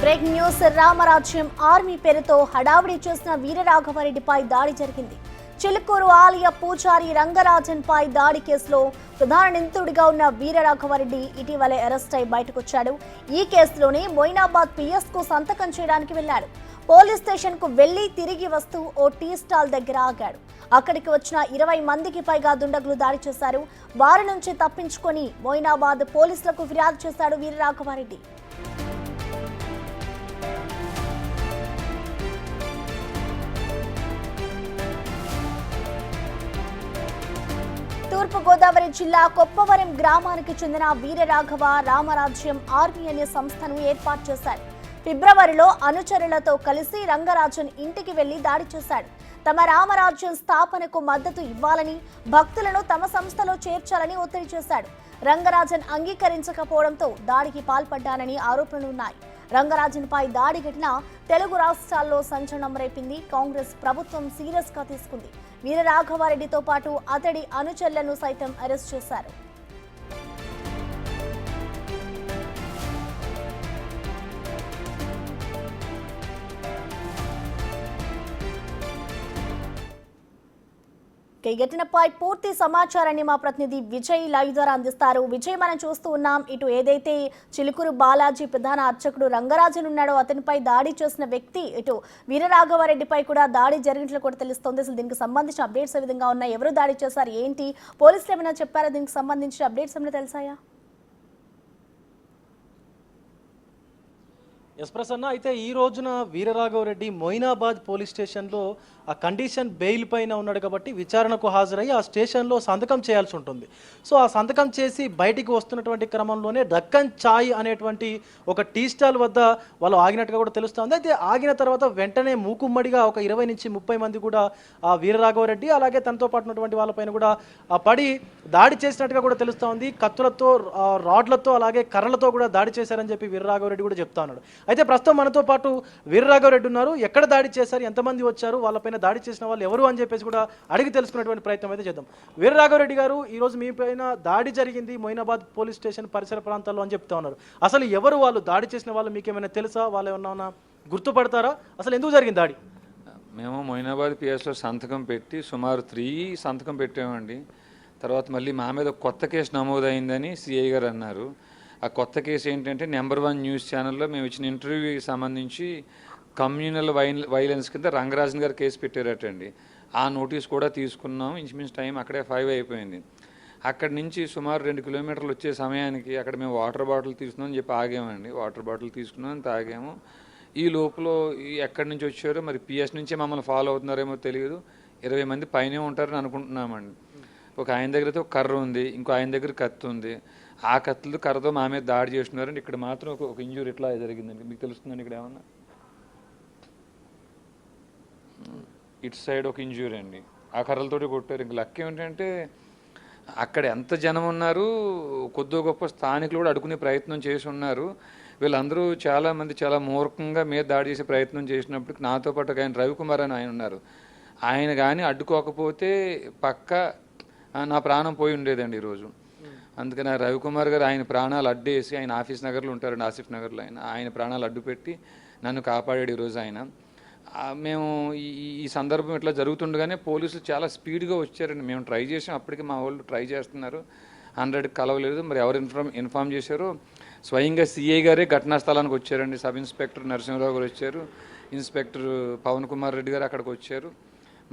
Breaking news రామరాజ్యం army పేరుతో హడావిడి చేసిన వీరరాఘవరెడ్డిపై దాడి జరిగింది. చిలుకూరు ఆలయ పూజారి రంగరాజన్ పై దాడి కేసులో ప్రధాన నిందితుడిగా ఉన్న వీరరాఘవరెడ్డి ఇటీవలే అరెస్ట్ అయి బయటకొచ్చాడు. ఈ కేసులోనే మొయినాబాద్ పిఎస్ కు సంతకం చేయడానికి వెళ్లాడు. పోలీస్ స్టేషన్ కు వెళ్లి తిరిగి వస్తూ ఓ టీ స్టాల్ దగ్గర ఆగాడు. అక్కడికి వచ్చిన 20 మందికి పైగా దుండగులు దాడి చేశారు. వారి నుంచి తప్పించుకొని మొయినాబాద్ పోలీసులకు ఫిర్యాదు చేశాడు వీరరాఘవరెడ్డి. తూర్పు గోదావరి జిల్లా కొప్పవరం గ్రామానికి చెందిన వీరరాఘవ రామరాజ్యం ఆర్మీ అనే సంస్థను ఏర్పాటు చేశాడు. ఫిబ్రవరిలో అనుచరులతో కలిసి రంగరాజన్ ఇంటికి వెళ్లి దాడి చేశాడు. తమ రామరాజ్యం స్థాపనకు మద్దతు ఇవ్వాలని, భక్తులను తమ సంస్థలో చేర్చాలని ఒత్తిడి చేశాడు. రంగరాజన్ అంగీకరించకపోవడంతో దాడికి పాల్పడ్డానని ఆరోపణలున్నాయి. రంగరాజన్ పై దాడి ఘటన తెలుగు రాష్ట్రాల్లో సంచలనం రేపింది. కాంగ్రెస్ ప్రభుత్వం సీరియస్ గా తీసుకుంది. వీరరాఘవరెడ్డితో పాటు అతడి అనుచరులను సైతం అరెస్ట్ చేశారు. ఈ ఘటనపై పూర్తి సమాచారాన్ని మా ప్రతినిధి విజయ్ లైవ్ ద్వారా అందిస్తారు. విజయ్, మనం చూస్తూ ఉన్నాం, ఇటు ఏదైతే చిలుకూరు బాలాజీ ప్రధాన అర్చకుడు రంగరాజన్ ఉన్నాడో అతనిపై దాడి చేసిన వ్యక్తి ఇటు వీరరాఘవరెడ్డిపై కూడా దాడి జరిగినట్లు కూడా తెలుస్తోంది. అసలు దీనికి సంబంధించిన అప్డేట్స్ ఏ విధంగా ఉన్నాయి? ఎవరు దాడి చేశారు, ఏంటి, పోలీసులు ఏమైనా చెప్పారా? దీనికి సంబంధించిన అప్డేట్స్ ఏమైనా తెలిసాయా? ఎస్ ప్రసన్న, అయితే ఈ రోజున వీరరాఘవరెడ్డి మొయినాబాద్ పోలీస్ స్టేషన్లో ఆ కండిషన్ బెయిల్ పైన ఉన్నాడు కాబట్టి విచారణకు హాజరయ్యి ఆ స్టేషన్లో సంతకం చేయాల్సి ఉంటుంది. సో ఆ సంతకం చేసి బయటికి వస్తున్నటువంటి క్రమంలోనే దక్కన్ చాయ్ అనేటువంటి ఒక టీ స్టాల్ వద్ద వాళ్ళు ఆగినట్టుగా కూడా తెలుస్తుంది. అయితే ఆగిన తర్వాత వెంటనే మూకుమ్మడిగా ఒక 20 నుంచి 30 మంది కూడా ఆ వీరరాఘవరెడ్డి అలాగే తనతో పాటు ఉన్నటువంటి వాళ్ళపైన కూడా పడి దాడి చేసినట్టుగా కూడా తెలుస్తోంది. కత్తులతో, రాడ్లతో అలాగే కర్రలతో కూడా దాడి చేశారని చెప్పి వీరరాఘవరెడ్డి కూడా చెప్తా ఉన్నాడు. అయితే ప్రస్తుతం మనతో పాటు వీరరాఘవరెడ్డి ఉన్నారు. ఎక్కడ దాడి చేశారు, ఎంతమంది వచ్చారు, వాళ్ళపైన దాడి చేసిన వాళ్ళు ఎవరు అని చెప్పేసి కూడా అడిగి తెలుసుకునేటువంటి ప్రయత్నం అయితే చేద్దాం. వీరరాఘవరెడ్డి గారు, ఈరోజు మీ పైన దాడి జరిగింది మొయినాబాద్ పోలీస్ స్టేషన్ పరిసర ప్రాంతాల్లో అని చెప్తా ఉన్నారు. అసలు ఎవరు వాళ్ళు, దాడి చేసిన వాళ్ళు మీకు ఏమైనా తెలుసా? వాళ్ళు ఏమన్నా గుర్తుపడతారా? అసలు ఎందుకు జరిగింది దాడి? మేము మొయినాబాద్ పిఎస్లో సంతకం పెట్టి సుమారు 3 సంతకం పెట్టామండి. తర్వాత మళ్ళీ మా మీద కొత్త కేసు నమోదైందని సిఐ గారు అన్నారు. ఆ కొత్త కేసు ఏంటంటే నెంబర్ 1 న్యూస్ ఛానల్లో మేము ఇచ్చిన ఇంటర్వ్యూకి సంబంధించి కమ్యూనల్ వైలెన్స్ కింద రంగరాజన్ గారు కేసు పెట్టారటండి. ఆ నోటీస్ కూడా తీసుకున్నాం. ఇంచుమించు టైం అక్కడే 5 అయిపోయింది. అక్కడి నుంచి సుమారు 2 కిలోమీటర్లు వచ్చే సమయానికి అక్కడ మేము వాటర్ బాటిల్ తీసుకున్నామని చెప్పి ఆగామండి. వాటర్ బాటిల్ తీసుకున్నామని తాగాము. ఈ లోపల ఎక్కడి నుంచి వచ్చారో మరి పిఎస్ నుంచే మమ్మల్ని ఫాలో అవుతున్నారేమో తెలియదు. 20 మంది పైనే ఉంటారని అనుకుంటున్నామండి. ఒక ఆయన దగ్గర అయితే ఒక కర్ర ఉంది, ఇంకో ఆయన దగ్గర కత్తి ఉంది. ఆ కత్తులతో కర్రతో మా మీద దాడి చేస్తున్నారండి. ఇక్కడ మాత్రం ఒక ఇంజూరీ ఇట్లా జరిగిందండి. మీకు తెలుస్తుందండి ఇక్కడ ఏమన్నా? ఇటు సైడ్ ఒక ఇంజూరీ అండి. ఆ కర్రలతోటి కొట్టారు. ఇంక లక్ ఏమిటంటే అక్కడ ఎంత జనం ఉన్నారు, కొద్దో గొప్ప స్థానికులు కూడా అడుకునే ప్రయత్నం చేసి ఉన్నారు. వీళ్ళందరూ చాలామంది చాలా మూర్ఖంగా మీద దాడి చేసే ప్రయత్నం చేసినప్పటికి నాతో పాటు ఆయన రవికుమార్ అని ఆయన ఉన్నారు. ఆయన కానీ అడ్డుకోకపోతే పక్క నా ప్రాణం పోయి ఉండేదండి ఈరోజు. అందుకని రవికుమార్ గారు ఆయన ప్రాణాలు అడ్డేసి, ఆయన ఆఫీస్ నగర్లో ఉంటారండి, ఆసిఫ్ నగర్లో ఆయన ప్రాణాలు అడ్డుపెట్టి నన్ను కాపాడాడు ఈరోజు ఆయన. మేము ఈ సందర్భం ఇట్లా జరుగుతుండగానే పోలీసులు చాలా స్పీడ్గా వచ్చారండి. మేము ట్రై చేసాం, అప్పటికి మా వాళ్ళు ట్రై చేస్తున్నారు. 100కి కలవలేదు. మరి ఎవరు ఇన్ఫామ్ చేశారో స్వయంగా సిఐ గారే ఘటనా స్థలానికి వచ్చారండి. సబ్ ఇన్స్పెక్టర్ నరసింహరావు గారు వచ్చారు, ఇన్స్పెక్టర్ పవన్ కుమార్ రెడ్డి గారు అక్కడికి వచ్చారు.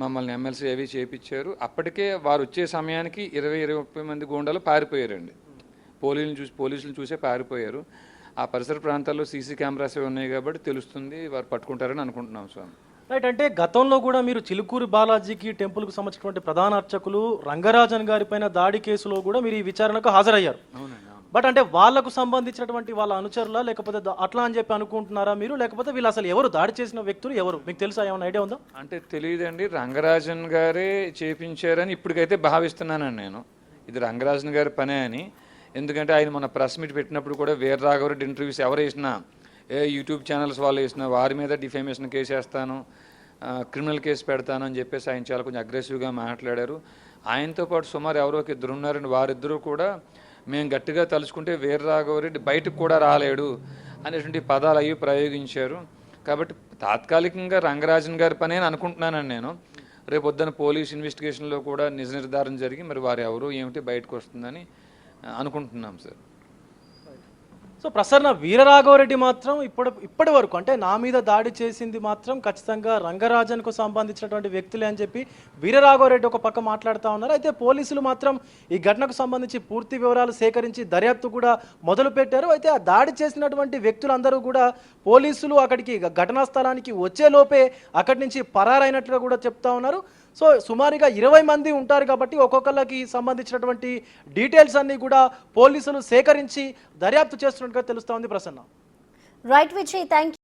మమ్మల్ని ఎమ్మెల్సీ అవి చేయించారు. అప్పటికే వారు వచ్చే సమయానికి 20-30 మంది గూండాలు పారిపోయారండి. పోలీసులను చూసే పారిపోయారు. ఆ పరిసర ప్రాంతాల్లో సీసీ కెమెరాస్ ఉన్నాయి కాబట్టి తెలుస్తుంది, వారు పట్టుకుంటారని అనుకుంటున్నాం సార్. రైట్. అంటే గతంలో కూడా మీరు చిలుకూరు బాలాజీకి టెంపుల్కు సంబంధించినటువంటి ప్రధాన అర్చకులు రంగరాజన్ గారి పైన దాడి కేసులో కూడా మీరు ఈ విచారణకు హాజరయ్యారు. అవునండి. బట్ అంటే వాళ్లకు సంబంధించినటువంటి వాళ్ళ అనుచరులా, లేకపోతే అట్లా అని చెప్పి అనుకుంటున్నారా మీరు? లేకపోతే వీళ్ళు అసలు ఎవరు, దాడి చేసిన వ్యక్తులు ఎవరు మీకు తెలుసా? ఏమైనా ఐడియా ఉందా? అంటే తెలియదండి. రంగరాజన్ గారే చేపించారని ఇప్పటికైతే భావిస్తున్నానండి నేను. ఇది రంగరాజన్ గారి పనే అని. ఎందుకంటే ఆయన మన ప్రెస్ మీట్ పెట్టినప్పుడు కూడా వీరరాఘవరెడ్డి ఇంటర్వ్యూస్ ఎవరు వేసినా, యూట్యూబ్ ఛానల్స్ వాళ్ళు వేసినా వారి మీద డిఫేమేషన్ కేసు వేస్తాను, క్రిమినల్ కేసు పెడతాను అని చెప్పేసి ఆయన చాలా కొంచెం అగ్రెసివ్గా మాట్లాడారు. ఆయనతో పాటు సుమారు ఎవరో ఒక ఇద్దరు ఉన్నారండి. వారిద్దరూ కూడా మేము గట్టిగా తలుచుకుంటే వీరరాఘవరెడ్డి బయటకు కూడా రాలేడు, అనేటువంటి పదాలు అవి ప్రయోగించారు. కాబట్టి తాత్కాలికంగా రంగరాజన్ గారి పని అని అనుకుంటున్నానండి నేను. రేపొద్దున పోలీస్ ఇన్వెస్టిగేషన్లో కూడా నిజ నిర్ధారణ జరిగి మరి వారు ఎవరు ఏమిటి బయటకు వస్తుందని అనుకుంటున్నాం సార్. సో ప్రసన్న వీరరాఘవరెడ్డి మాత్రం ఇప్పటి వరకు అంటే నా మీద దాడి చేసింది మాత్రం ఖచ్చితంగా రంగరాజన్కు సంబంధించినటువంటి వ్యక్తులే అని చెప్పి వీరరాఘవరెడ్డి ఒక పక్క మాట్లాడుతూ ఉన్నారు. అయితే పోలీసులు మాత్రం ఈ ఘటనకు సంబంధించి పూర్తి వివరాలు సేకరించి దర్యాప్తు కూడా మొదలుపెట్టారు. అయితే ఆ దాడి చేసినటువంటి వ్యక్తులందరూ కూడా పోలీసులు అక్కడికి ఘటనా స్థలానికి వచ్చేలోపే అక్కడి నుంచి పరారైనట్లుగా కూడా చెప్తా ఉన్నారు. సో సుమారుగా 20 మంది ఉంటారు కాబట్టి ఒక్కొక్కరికి సంబంధించినటువంటి డీటెయిల్స్ అన్ని కూడా పోలీసులు సేకరించి దర్యాప్తు చేస్తున్నట్టుగా తెలుస్తోంది Prasanna. Right Vijay, thank you.